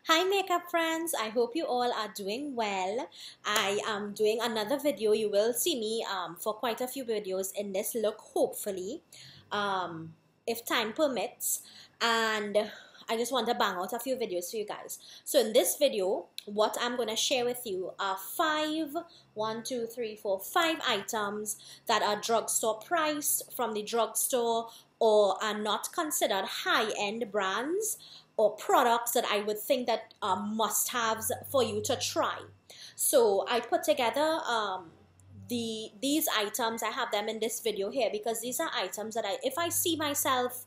Hi makeup friends, I hope you all are doing well. I am doing another video. You will see me for quite a few videos in this look, hopefully, if time permits. And I just want to bang out a few videos for you guys. So in this video, what I'm going to share with you are five items that are drugstore priced from the drugstore or are not considered high-end brands or products that I would think that are must-haves for you to try. So I put together these items. I have them in this video here because these are items that if I see myself,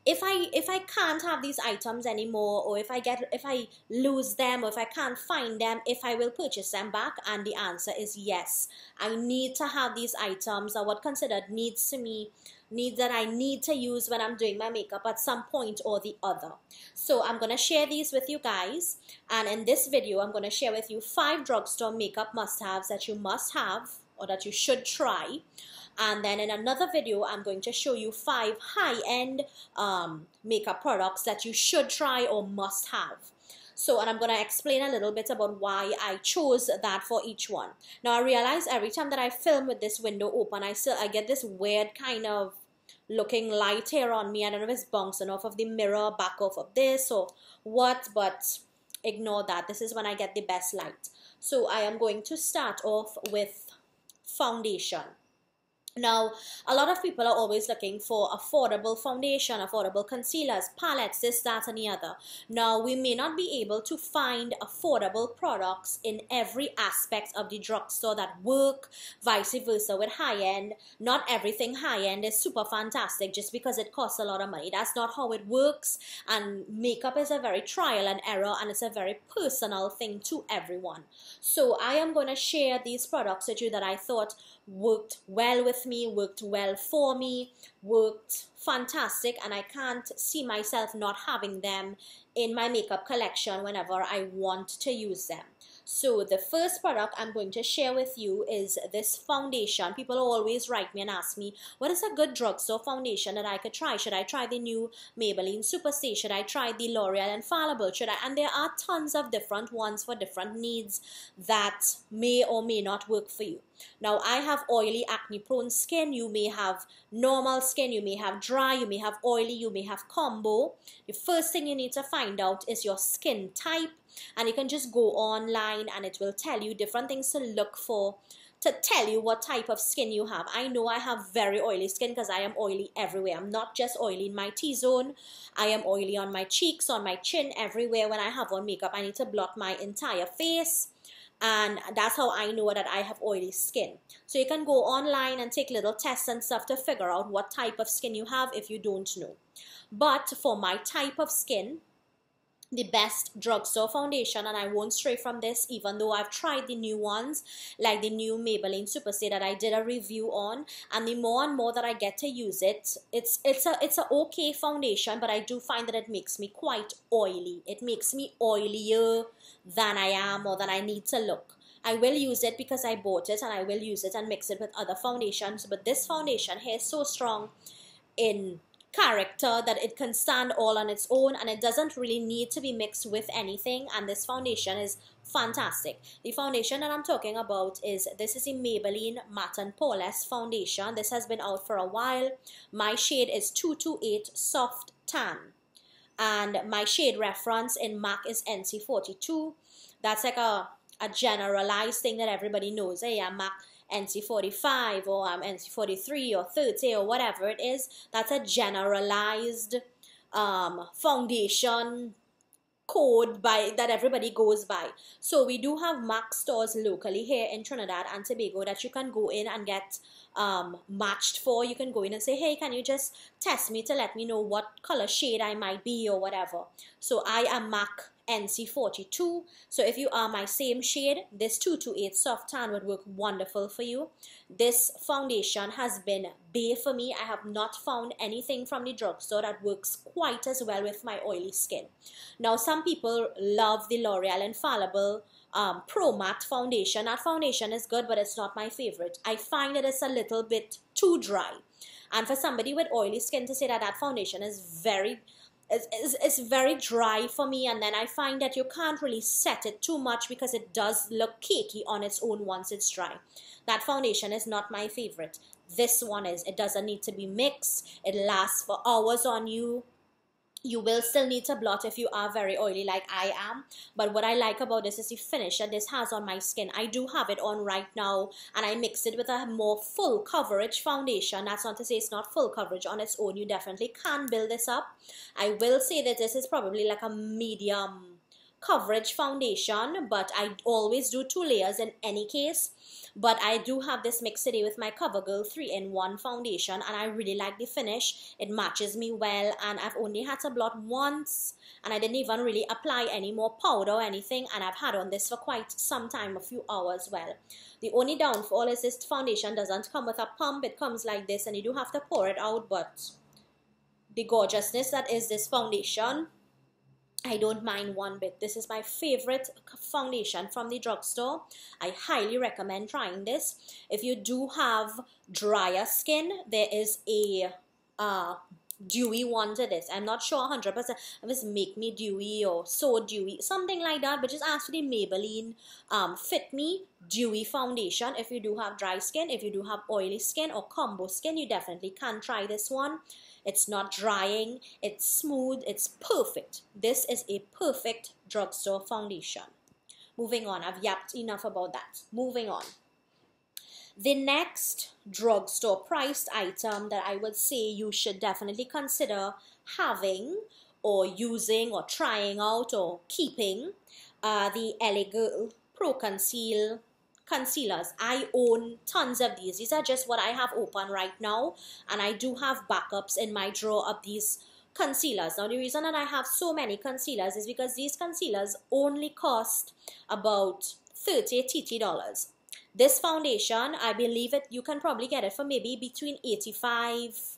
if I can't have these items anymore, or if I lose them, or if I can't find them, if I will purchase them back. And the answer is yes. I need to have these items, are what considered needs to me, needs that I need to use when I'm doing my makeup at some point or the other. So I'm going to share these with you guys, and in this video I'm going to share with you 5 drugstore makeup must-haves that you must have or that you should try. And then in another video I'm going to show you 5 high-end makeup products that you should try or must have. So, and I'm going to explain a little bit about why I chose that for each one. Now, I realize every time that I film with this window open, I get this weird kind of looking light here on me. I don't know if it's bouncing off of the mirror, back off of this or what, but ignore that. This is when I get the best light. So, I am going to start off with foundation. Now, a lot of people are always looking for affordable foundation, affordable concealers, palettes, this, that, and the other. Now, we may not be able to find affordable products in every aspect of the drugstore that work, vice versa with high-end. Not everything high-end is super fantastic just because it costs a lot of money. That's not how it works, and makeup is a very trial and error, and it's a very personal thing to everyone. So, I am going to share these products with you that I thought worked well with me, worked well for me, worked fantastic, and I can't see myself not having them in my makeup collection whenever I want to use them. So the first product I'm going to share with you is this foundation. People always write me and ask me, what is a good drugstore foundation that I could try? Should I try the new Maybelline Superstay? Should I try the L'Oreal Infallible? And there are tons of different ones for different needs that may or may not work for you. Now, I have oily, acne-prone skin. You may have normal skin. You may have dry. You may have oily. You may have combo. The first thing you need to find out is your skin type. And you can just go online and it will tell you different things to look for to tell you what type of skin you have. I know I have very oily skin because I am oily everywhere. I'm not just oily in my T-zone. I am oily on my cheeks, on my chin, everywhere. When I have on makeup, I need to blot my entire face. And that's how I know that I have oily skin. So you can go online and take little tests and stuff to figure out what type of skin you have if you don't know. But for my type of skin, the best drugstore foundation, and I won't stray from this even though I've tried the new ones like the new Maybelline Superstay that I did a review on, and the more and more that I get to use it, it's a okay foundation, but I do find that it makes me quite oily. It makes me oilier than I am or than I need to look. I will use it because I bought it, and I will use it and mix it with other foundations, but this foundation here is so strong in character that it can stand all on its own, and it doesn't really need to be mixed with anything, and this foundation is fantastic. The foundation that I'm talking about is the Maybelline Matte and Poreless foundation. This has been out for a while. My shade is 228 Soft Tan, and my shade reference in MAC is NC42. That's like a generalized thing that everybody knows. Hey, I'm MAC NC45 or NC43 or 30 or whatever it is. That's a generalized foundation code that everybody goes by. So we do have MAC stores locally here in Trinidad and Tobago that you can go in and get matched for. You can go in and say, hey, can you just test me to let me know what color shade I might be or whatever. So I am MAC NC42. So if you are my same shade, this 228 Soft Tan would work wonderful for you. This foundation has been Beige for me. I have not found anything from the drugstore that works quite as well with my oily skin. Now, some people love the L'Oreal Infallible Pro Matte foundation. That foundation is good, but it's not my favorite. I find that it's a little bit too dry. And for somebody with oily skin to say that that foundation is very it's very dry for me, and then I find that you can't really set it too much because it does look cakey on its own once it's dry. That foundation is not my favorite. This one is. It doesn't need to be mixed. It lasts for hours on you. You will still need to blot if you are very oily like I am, but what I like about this is the finish that this has on my skin. I do have it on right now, and I mixed it with a more full coverage foundation. That's not to say it's not full coverage on its own. You definitely can build this up. I will say that this is probably like a medium coverage foundation, but I always do 2 layers in any case. But I do have this mix today with my CoverGirl 3-in-1 foundation, and I really like the finish. It matches me well, and I've only had to blot once, and I didn't even really apply any more powder or anything, and I've had on this for quite some time, a few hours. Well, the only downfall is this foundation doesn't come with a pump. It comes like this, and you do have to pour it out, but the gorgeousness that is this foundation, I don't mind one bit. This is my favorite foundation from the drugstore. I highly recommend trying this. If you do have drier skin, there is a dewy one to this. I'm not sure 100% if it's Make Me Dewy or So Dewy, something like that, but just ask for the Maybelline Fit Me Dewy Foundation if you do have dry skin. If you do have oily skin or combo skin, you definitely can try this one. It's not drying, it's smooth, it's perfect. This is a perfect drugstore foundation. Moving on, I've yapped enough about that. Moving on. The next drugstore priced item that I would say you should definitely consider having or using or trying out or keeping the LA Girl Pro Conceal concealers. I own tons of these. These are just what I have open right now, and I do have backups in my drawer of these concealers. Now, the reason that I have so many concealers is because these concealers only cost about $30 TT. This foundation, I believe it, you can probably get it for maybe between $85,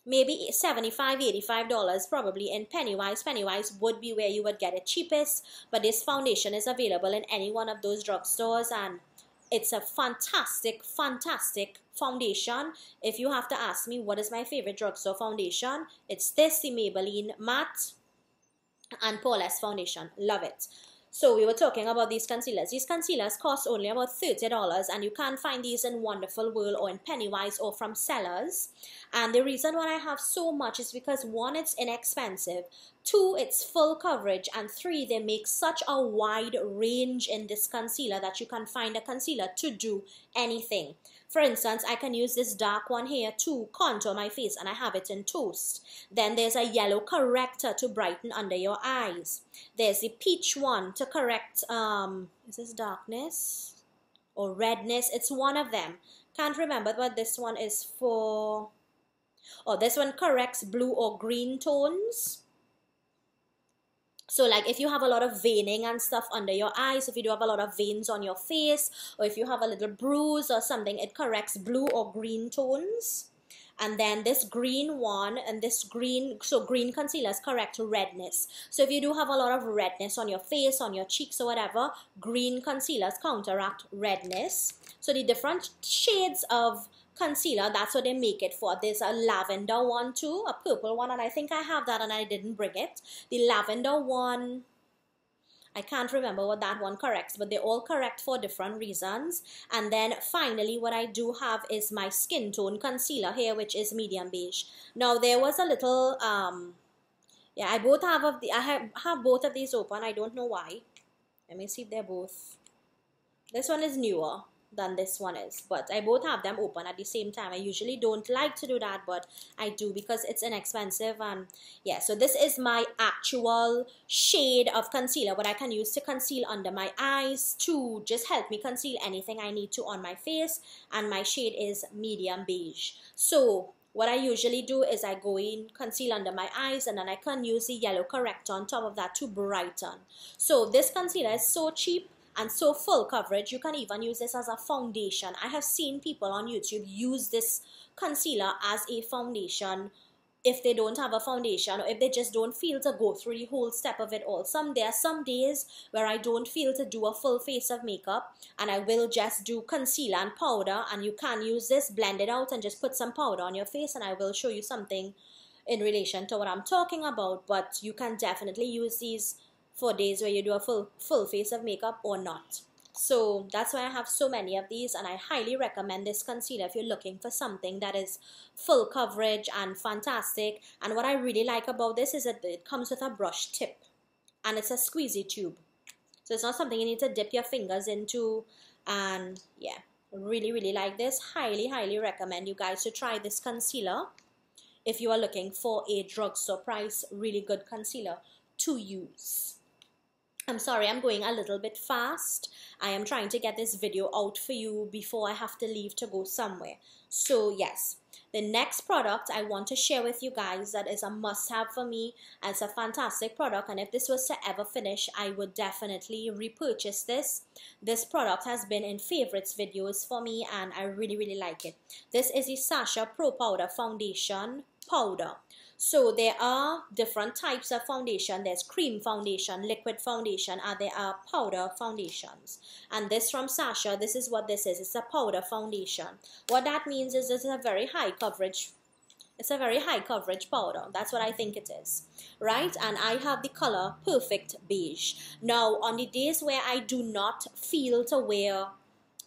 maybe $75, $85 probably in Pennywise. Pennywise would be where you would get it cheapest, but this foundation is available in any one of those drugstores, and it's a fantastic, fantastic foundation. If you have to ask me what is my favorite drugstore foundation, it's this, the Maybelline Matte and Poreless foundation. Love it. So we were talking about these concealers. These concealers cost only about $30, and you can find these in Wonderful World or in Pennywise or from sellers. And the reason why I have so much is because 1, it's inexpensive, 2, it's full coverage, and 3, they make such a wide range in this concealer that you can find a concealer to do anything. For instance, I can use this dark one here to contour my face, and I have it in Toast. Then there's a yellow corrector to brighten under your eyes. There's the peach one to correct, is this darkness or redness? It's one of them. Can't remember what this one is for. Oh, this one corrects blue or green tones. So like if you have a lot of veining and stuff under your eyes, if you do have a lot of veins on your face, or if you have a little bruise or something, it corrects blue or green tones. And then this green one and this green, so green concealers correct redness. So if you do have a lot of redness on your face, on your cheeks or whatever, green concealers counteract redness. So the different shades of concealer, that's what they make it for. There's a lavender one too, a purple one, and I think I have that and I didn't bring it. The lavender one, I can't remember what that one corrects, but they all correct for different reasons. And then finally what I do have is my skin tone concealer here, which is medium beige. Now there was a little yeah, I both have I have both of these open. I don't know why. Let me see if they're both, this one is newer than this one is, but I both have them open at the same time. I usually don't like to do that, but I do because it's inexpensive. And yeah, so this is my actual shade of concealer, what I can use to conceal under my eyes to just help me conceal anything I need to on my face, and my shade is medium beige. So what I usually do is I go in, conceal under my eyes, and then I can use the yellow corrector on top of that to brighten. So this concealer is so cheap and so full coverage. You can even use this as a foundation. I have seen people on YouTube use this concealer as a foundation if they don't have a foundation, or if they just don't feel to go through the whole step of it all. There are some days where I don't feel to do a full face of makeup, and I will just do concealer and powder, and you can use this, blend it out, and just put some powder on your face, and I will show you something in relation to what I'm talking about, but you can definitely use these for days where you do a full face of makeup or not. So that's why I have so many of these, and I highly recommend this concealer if you're looking for something that is full coverage and fantastic. And what I really like about this is that it comes with a brush tip, and it's a squeezy tube. So it's not something you need to dip your fingers into. And yeah, really like this. Highly recommend you guys to try this concealer if you are looking for a drugstore price really good concealer to use. I'm sorry, I'm going a little bit fast. I am trying to get this video out for you before I have to leave to go somewhere. So yes, the next product I want to share with you guys that is a must-have for me, and it's a fantastic product, and if this was to ever finish, I would definitely repurchase this. This product has been in favorites videos for me, and I really like it. This is the Sacha Pro Powder Foundation powder. So there are different types of foundation. There's cream foundation, liquid foundation, and there are powder foundations. And this from Sacha, this is what this is. It's a powder foundation. What that means is it's a very high coverage. It's a very high coverage powder. That's what I think it is, right? And I have the color Perfect Beige. Now, on the days where I do not feel to wear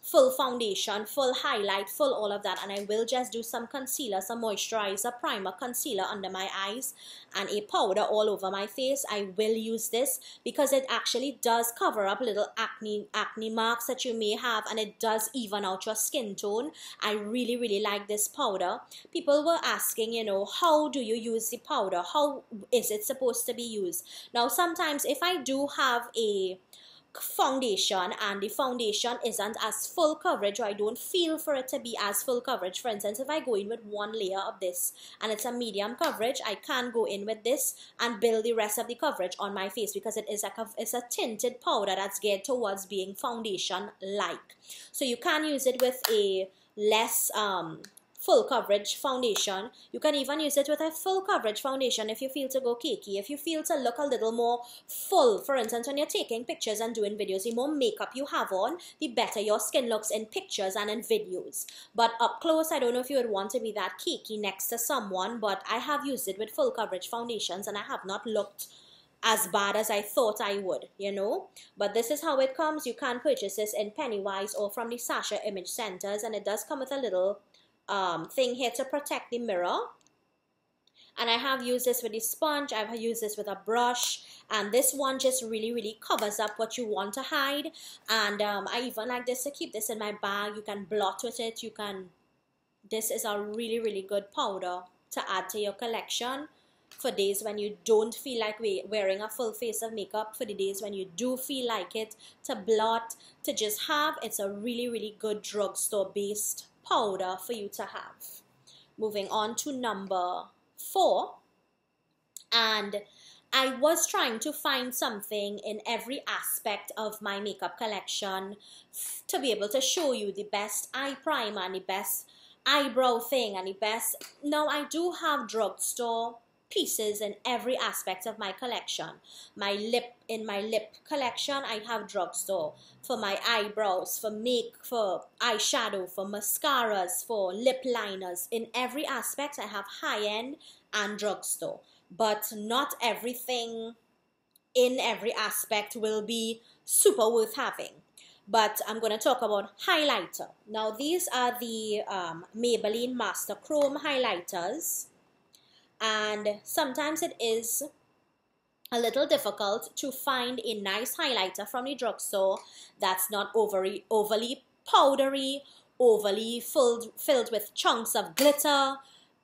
full foundation, full highlight, full all of that, and I will just do some concealer, some moisturizer, primer, concealer under my eyes, and a powder all over my face, I will use this because it actually does cover up little acne marks that you may have, and it does even out your skin tone. I really like this powder. People were asking, you know, how do you use the powder? How is it supposed to be used? Now, sometimes if I do have a foundation and the foundation isn't as full coverage, or I don't feel for it to be as full coverage, for instance, if I go in with one layer of this and it's a medium coverage, I can go in with this and build the rest of the coverage on my face because it is it's a tinted powder that's geared towards being foundation like. So you can use it with a less full coverage foundation. You can even use it with a full coverage foundation if you feel to go cakey, if you feel to look a little more full. For instance, when you're taking pictures and doing videos, the more makeup you have on, the better your skin looks in pictures and in videos. But up close, I don't know if you would want to be that cakey next to someone, but I have used it with full coverage foundations and I have not looked as bad as I thought I would, you know. But this is how it comes. You can purchase this in Pennywise or from the Sacha Image Centers, and it does come with a little thing here to protect the mirror. And I have used this with the sponge, I've used this with a brush, and this one just really covers up what you want to hide. And I even like this to keep this in my bag. You can blot with it, you can, this is a really good powder to add to your collection for days when you don't feel like wearing a full face of makeup, for the days when you do feel like it, to blot, to just have. It's a really good drugstore based powder for you to have. Moving on to number 4, and I was trying to find something in every aspect of my makeup collection to be able to show you the best eye primer and the best eyebrow thing and the best. Now I do have drugstore pieces in every aspect of my collection. In my lip collection, I have drugstore. For my eyebrows, for eyeshadow, for mascaras, for lip liners, in every aspect I have high-end and drugstore. But not everything in every aspect will be super worth having. But I'm going to talk about highlighter. Now these are the Maybelline Master Chrome highlighters. And sometimes it is a little difficult to find a nice highlighter from the drugstore that's not overly powdery, overly filled with chunks of glitter,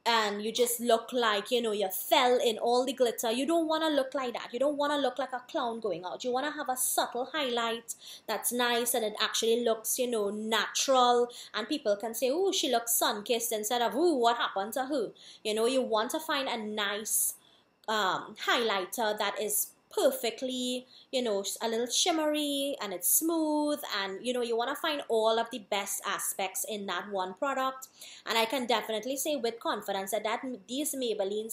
and you just look like, you know, you fell in all the glitter. You don't want to look like that. You don't want to look like a clown going out. You want to have a subtle highlight that's nice and it actually looks, you know, natural, and people can say, oh, she looks sun-kissed, instead of, oh, what happened to her? You know, you want to find a nice highlighter that is perfectly, you know, a little shimmery and it's smooth, and you know, you want to find all of the best aspects in that one product. And I can definitely say with confidence that this Maybelline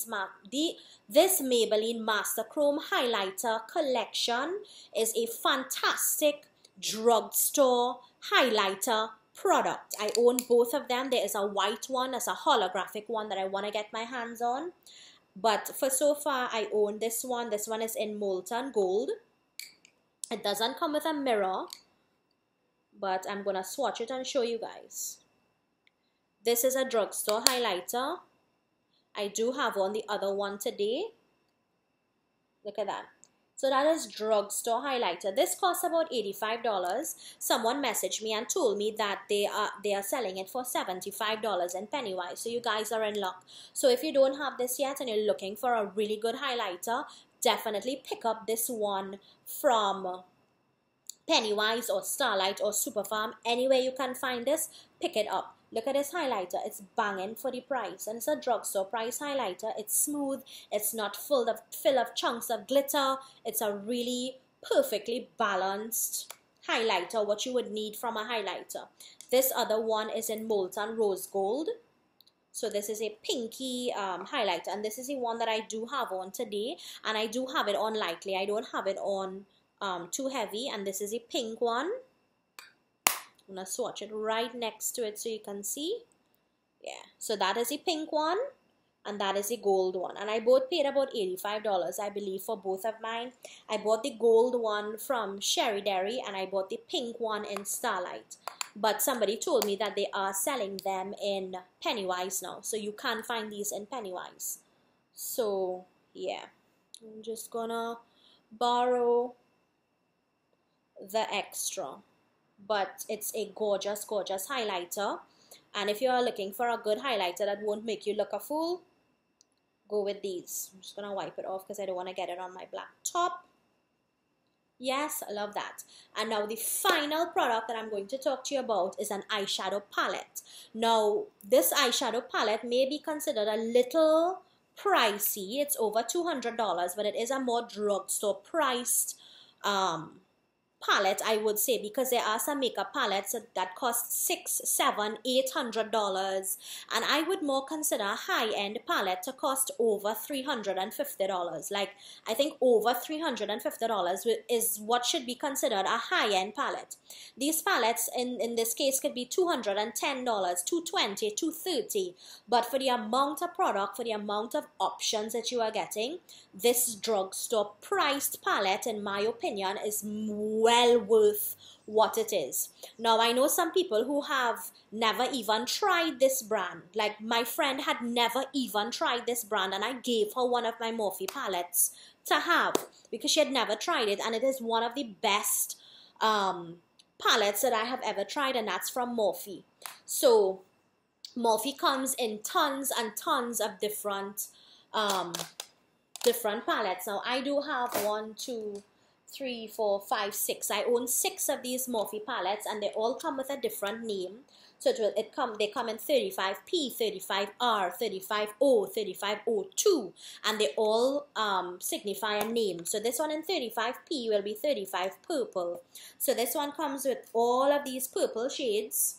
Master Chrome highlighter collection is a fantastic drugstore highlighter product. I own both of them. There is a white one, there's a holographic one that I want to get my hands on. But for so far, I own this one. This one is in Molten Gold. It doesn't come with a mirror, but I'm gonna swatch it and show you guys. This is a drugstore highlighter. I do have on the other one today. Look at that. So that is drugstore highlighter. This costs about $85. Someone messaged me and told me that they are selling it for $75 in Pennywise. So you guys are in luck. So if you don't have this yet and you're looking for a really good highlighter, definitely pick up this one from Pennywise or Starlight or Superpharm. Anywhere you can find this, pick it up. Look at this highlighter. It's banging for the price. And it's a drugstore price highlighter. It's smooth. It's not full of chunks of glitter. It's a really perfectly balanced highlighter, what you would need from a highlighter. This other one is in Molten Rose Gold. So this is a pinky highlighter. And this is the one that I do have on today. And I do have it on lightly. I don't have it on too heavy. And this is a pink one. I'm going to swatch it right next to it so you can see. Yeah, so that is a pink one and that is a gold one. And I both paid about $85, I believe, for both of mine. I bought the gold one from Sherry Dairy and I bought the pink one in Starlight. But somebody told me that they are selling them in Pennywise now. So you can find these in Pennywise. So, yeah. I'm just going to borrow the extra. But it's a gorgeous, gorgeous highlighter. And if you're looking for a good highlighter that won't make you look a fool, go with these. I'm just going to wipe it off because I don't want to get it on my black top. Yes, I love that. And now the final product that I'm going to talk to you about is an eyeshadow palette. Now, this eyeshadow palette may be considered a little pricey. It's over $200, but it is a more drugstore priced palette, I would say, because there are some makeup palettes that cost $600, $700, $800, and I would more consider a high-end palette to cost over $350. Like, I think over $350 is what should be considered a high-end palette. These palettes in this case could be $210, $220, $230, but for the amount of product, for the amount of options that you are getting, this drugstore priced palette, in my opinion, is well worth what it is. Now, I know some people who have never even tried this brand. Like, my friend had never even tried this brand, and I gave her one of my Morphe palettes to have because she had never tried it, and it is one of the best palettes that I have ever tried, and that's from Morphe. So, Morphe comes in tons and tons of different palettes. Now, I do have 1, 2, 3, 4, 5, 6. I own 6 of these Morphe palettes, and they all come with a different name. So they come in 35P, 35R, 35O, 35O2, and they all signify a name. So this one in 35P will be 35 Purple. So this one comes with all of these purple shades.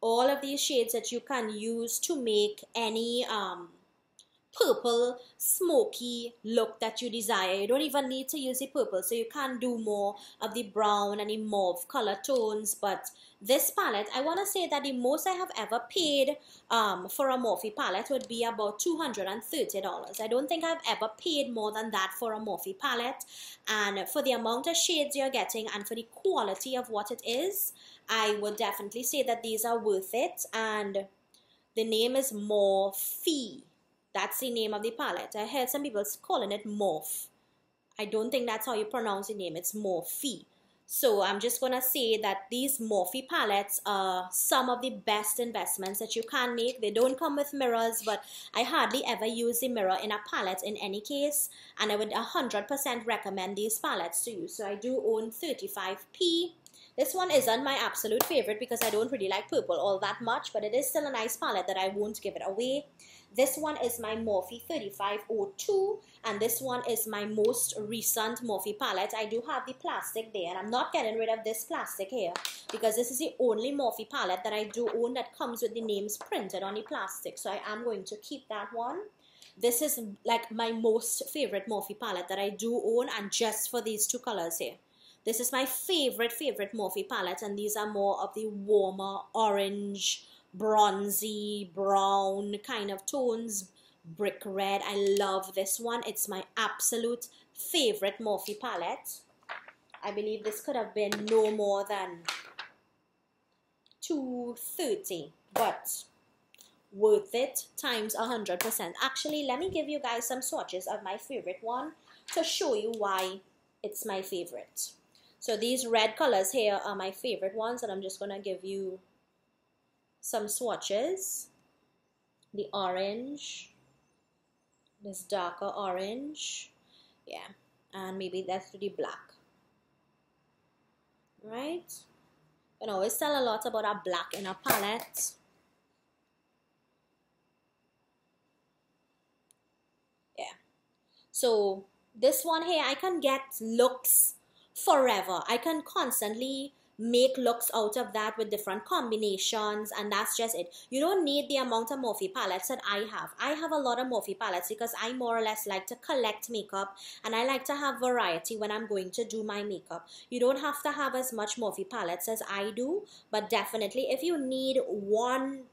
All of these shades that you can use to make any purple smoky look that you desire. You don't even need to use the purple, so you can do more of the brown and the mauve color tones. But this palette, I want to say that the most I have ever paid for a Morphe palette would be about $230. I don't think I've ever paid more than that for a Morphe palette, and for the amount of shades you're getting and for the quality of what it is, I would definitely say that these are worth it. And the name is Morphe. That's the name of the palette. I heard some people calling it Morphe. I don't think that's how you pronounce the name. It's Morphe. So I'm just going to say that these Morphe palettes are some of the best investments that you can make. They don't come with mirrors, but I hardly ever use the mirror in a palette in any case. And I would 100% recommend these palettes to you. So I do own 35P. This one isn't my absolute favorite because I don't really like purple all that much, but it is still a nice palette that I won't give it away. This one is my Morphe 3502, and this one is my most recent Morphe palette. I do have the plastic there, and I'm not getting rid of this plastic here because this is the only Morphe palette that I do own that comes with the names printed on the plastic. So I am going to keep that one. This is like my most favorite Morphe palette that I do own, and just for these 2 colors here. This is my favorite Morphe palette, and these are more of the warmer orange, bronzy, brown kind of tones, Brick Red. I love this one. It's my absolute favorite Morphe palette. I believe this could have been no more than $230, but worth it times 100%. Actually, let me give you guys some swatches of my favorite one to show you why it's my favorite. So these red colors here are my favorite ones, and I'm just gonna give you some swatches. The orange, this darker orange, yeah, and maybe that's the black, right? You can always tell a lot about a black in a palette. Yeah, so this one here, I can get looks forever. I can constantly make looks out of that with different combinations, and that's just it. You don't need the amount of Morphe palettes that I have. I have a lot of Morphe palettes because I more or less like to collect makeup, and I like to have variety when I'm going to do my makeup. You don't have to have as much Morphe palettes as I do, but definitely if you need one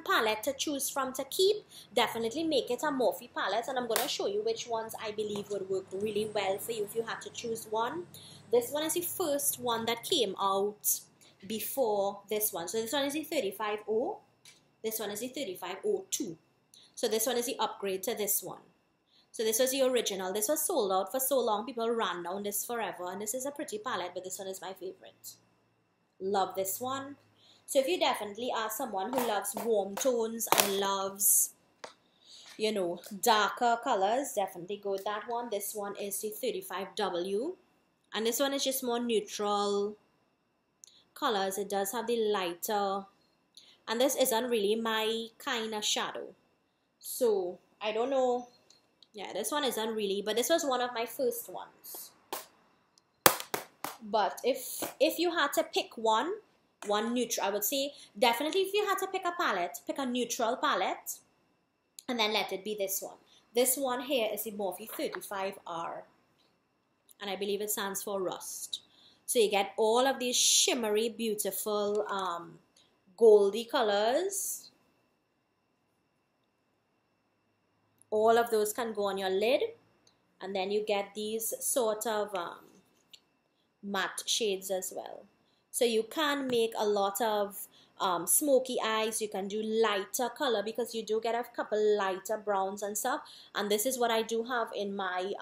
palette to choose from to keep, definitely make it a Morphe palette, and I'm going to show you which ones I believe would work really well for you if you had to choose one. This one is the first one that came out before this one. So this one is the 35O. This one is the 3502. So this one is the upgrade to this one. So this was the original. This was sold out for so long. People ran down this forever. And this is a pretty palette, but this one is my favorite. Love this one. So if you definitely are someone who loves warm tones and loves, you know, darker colors, definitely go with that one. This one is the 35W. And this one is just more neutral colors. It does have the lighter. And this isn't really my kind of shadow. So, I don't know. Yeah, this one isn't really. But this was one of my first ones. But if you had to pick one neutral, I would say definitely if you had to pick a palette, pick a neutral palette. And then let it be this one. This one here is the Morphe 35R. And I believe it stands for Rust. So you get all of these shimmery, beautiful, goldy colors. All of those can go on your lid. And then you get these sort of matte shades as well. So you can make a lot of smoky eyes. You can do lighter color because you do get a couple lighter browns and stuff. And this is what I do have in my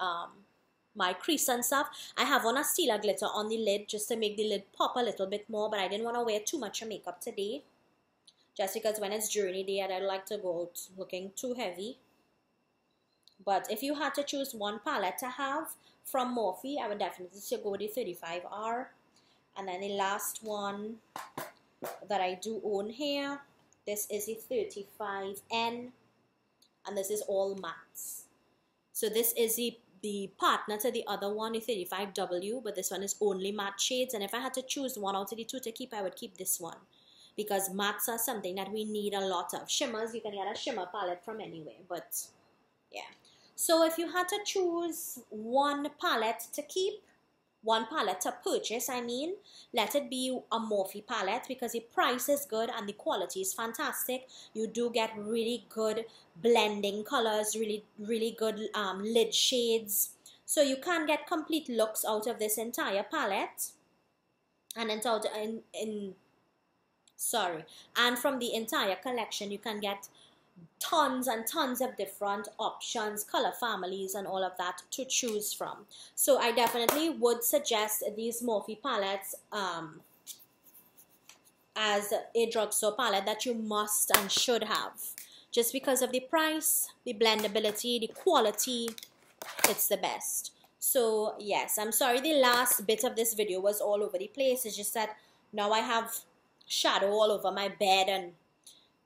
my crease and stuff. I have on a Stila glitter on the lid just to make the lid pop a little bit more, but I didn't want to wear too much makeup today just because when it's journey day I don't like to go out looking too heavy. But if you had to choose one palette to have from Morphe, I would definitely go with the 35R. And then the last one that I do own here, this is the 35N, and this is all mattes. So this is the partner to the other one, the 35W, but this one is only matte shades. And if I had to choose one out of the two to keep, I would keep this one because mattes are something that we need a lot of. Shimmers, you can get a shimmer palette from anywhere, but yeah. So if you had to choose one palette to keep, one palette to purchase, I mean, let it be a Morphe palette because the price is good and the quality is fantastic. You do get really good blending colors, really good lid shades. So you can get complete looks out of this entire palette. And and from the entire collection, you can get tons and tons of different options, color families and all of that to choose from. So I definitely would suggest these Morphe palettes as a drugstore palette that you must and should have, just because of the price, the blendability, the quality. It's the best. So yes, I'm sorry the last bit of this video was all over the place. It's just that now I have shadow all over my bed and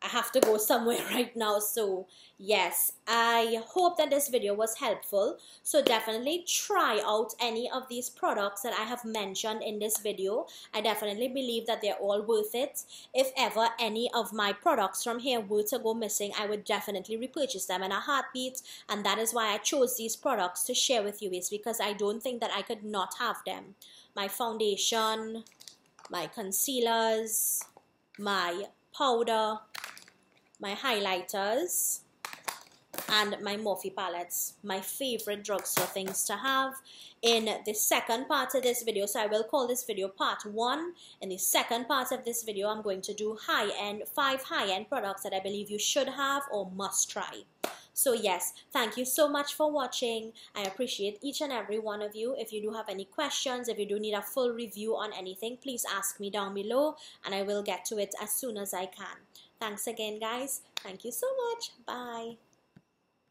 I have to go somewhere right now. So yes, I hope that this video was helpful. So definitely try out any of these products that I have mentioned in this video. I definitely believe that they're all worth it. If ever any of my products from here were to go missing, I would definitely repurchase them in a heartbeat. And that is why I chose these products to share with you, is because I don't think that I could not have them. My foundation, my concealers, my powder, my highlighters, and my Morphe palettes, my favorite drugstore things to have. In the second part of this video, so I will call this video part 1. In the second part of this video, I'm going to do 5 high-end products that I believe you should have or must try. So yes, thank you so much for watching. I appreciate each and every one of you. If you do have any questions, if you do need a full review on anything, please ask me down below and I will get to it as soon as I can. Thanks again, guys. Thank you so much. Bye.